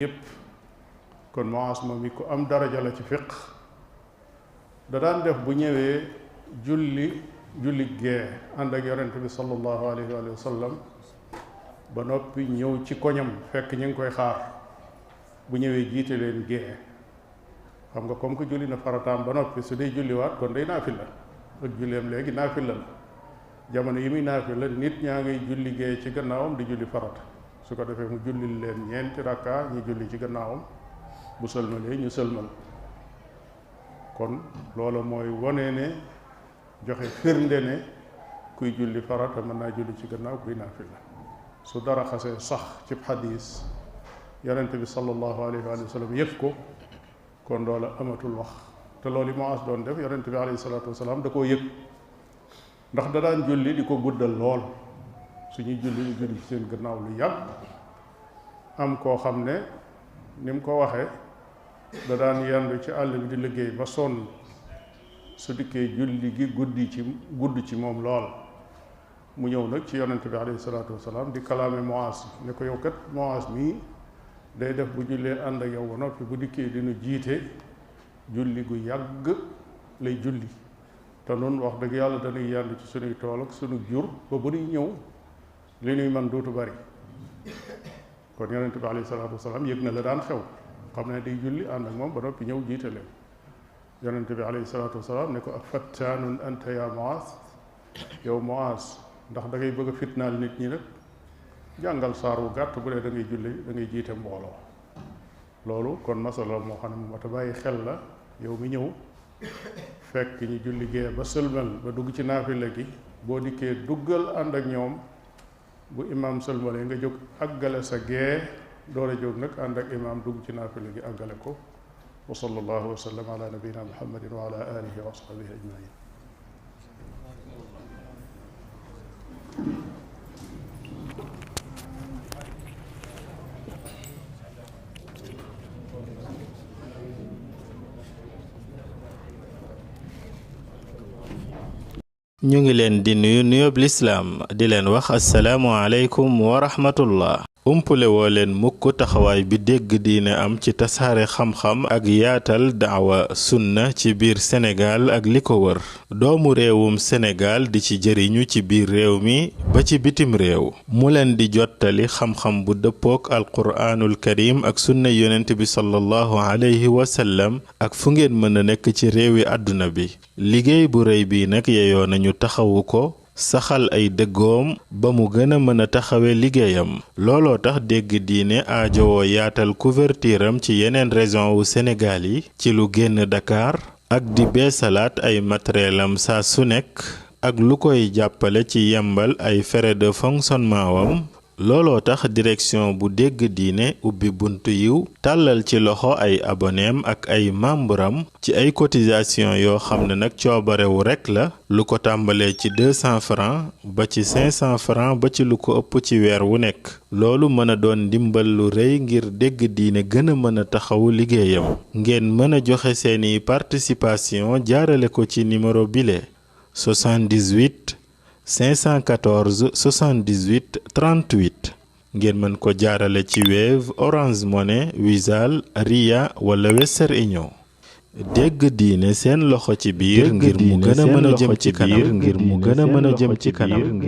yépp kon Muaas moom mi ku am daraja la ci fiq da daan def bu ñëwee julli gee ànd ak yonent bi sallallahu alayhi wa sallam ba noppi ñëw ci koñam fekk ñu ngi koy xaar bu ñëwee jiite leen gee xam nga comme que julli na farataam ba noppi su dee julliwaat kon day naafila ak julleem léegi naafila la jamono yi muy naafila nit ñaa ngay julli gee ci gannaawam di julli farata su ko defee mu jullil leen ñeenti rakka ñu julli ci gannaawam bu sëlmalee ñu sëlmal kon loola mooy wone ne joxe firnde ne kuy julli farata mën naa julli ci gannaaw kuy naafila su dara xasee sax ci xadiis yonent bi sallallahu alayhi wa sallam yëg ko kon loola amatul wax te loolu Muaas doon def yonent bi alayhi salaatu wasalaam da koo yëg ndax da daan julli di ko guddal lool suñuy julli ñu julli ci seen gannaaw lu yàgg am koo xam ne ni mu ko waxee da daan yendu ci àll bi di liggéey ba sonn su dikkee julli gi gudd ci moom lool mu ñëw nag ci yonent bi alayhi salaatu wasalaam di kalaame Muaas ne ko yow kat Muaas mii day def bu jullee ànd ak yow ba noppi bu dikkee dinu jiite julli gu yàgg lay julli te noonu wax dëgg yàlla dañuy yendu ci sunuy tool ak sunu jur ba bu nuy ñëw li nuy man dootu bari kon yonent bi alayhi salaatu wasalaam yëg na la daan xew xam ne day julli ànd ak moom ba noppi ñëw jiite leen yonent bi alayhi salaatu wasalaam ne ko ak fattaanun anta ya Muaas yow Muaas ndax da ngay bëgg a fitnaal nit ñi nag jàngal saar wu gàtt bu dee da ngay julli da ngay jiite mbooloo loolu kon masala moo xam ne mu mat a bàyyi xel la yow mi ñëw fekk ñu julli gee ba sëlmal ba dugg ci naafila gi boo dikkee duggal ànd ak ñoom bu imaam sëlmalee nga jóg àggale sa gee door a jóg nag ànd ak imaam dugg ci naafila gi àggale ko wa sallallahu wa sallam ala nabiyina muhammadin wa ala alihi wa ashabihi ajmain ñu ngi leen di nuyu nuyoob lislaam di leen wax assalaamu aleykum wa rahmatullah umpule woo leen mukk taxawaay bi dégg diine am ci tasaare xam-xam ak yaatal daawa sunna ci biir Sénégal ak li ko wër doomu réewum Sénégal di ci jëriñu ci biir réew mi ba ci bitim réew mu leen di jottali xam-xam bu dëppook alquraanul karim ak sunna yonent bi sallallahu alayhi wa sallam ak fu ngeen mën a nekk ci réewi àdduna bi liggéey bu rëy bi nag yeyoo nañu taxawu ko saxal ay dëggoom ba mu gën a mën a taxawe liggéeyam looloo tax dégg diine aajowoo yaatal couverture am ci yeneen région wu Sénégal yi ci lu génn Dakar ak di beesalaat ay matériel am saa su nekk ak lu koy jàppale ci yembal ay frais de fonctionnement wam looloo tax direction bu dégg diine ubbi buntu yiw tàllal ci loxo ay aboneem ak ay membram ci ay cotisation yoo xam ne nag coobarewu rekk la lu ko tàmbalee ci 200 francs ba ci 500 francs ba ci lu ko ëpp ci weer wu nekk loolu mën a doon ndimbal lu rëy ngir dégg diine gën a mën a taxawu liggéeyam ngeen mën a joxe seeni participation jaarale ko ci numéro bile 78 514 78 38 ngeen mën ko jaarale ci Wave Orange Money Wizall Ria wala Western Union dégg diine seen loxo ci biir ngir mu gën a mën a jëm ci kanam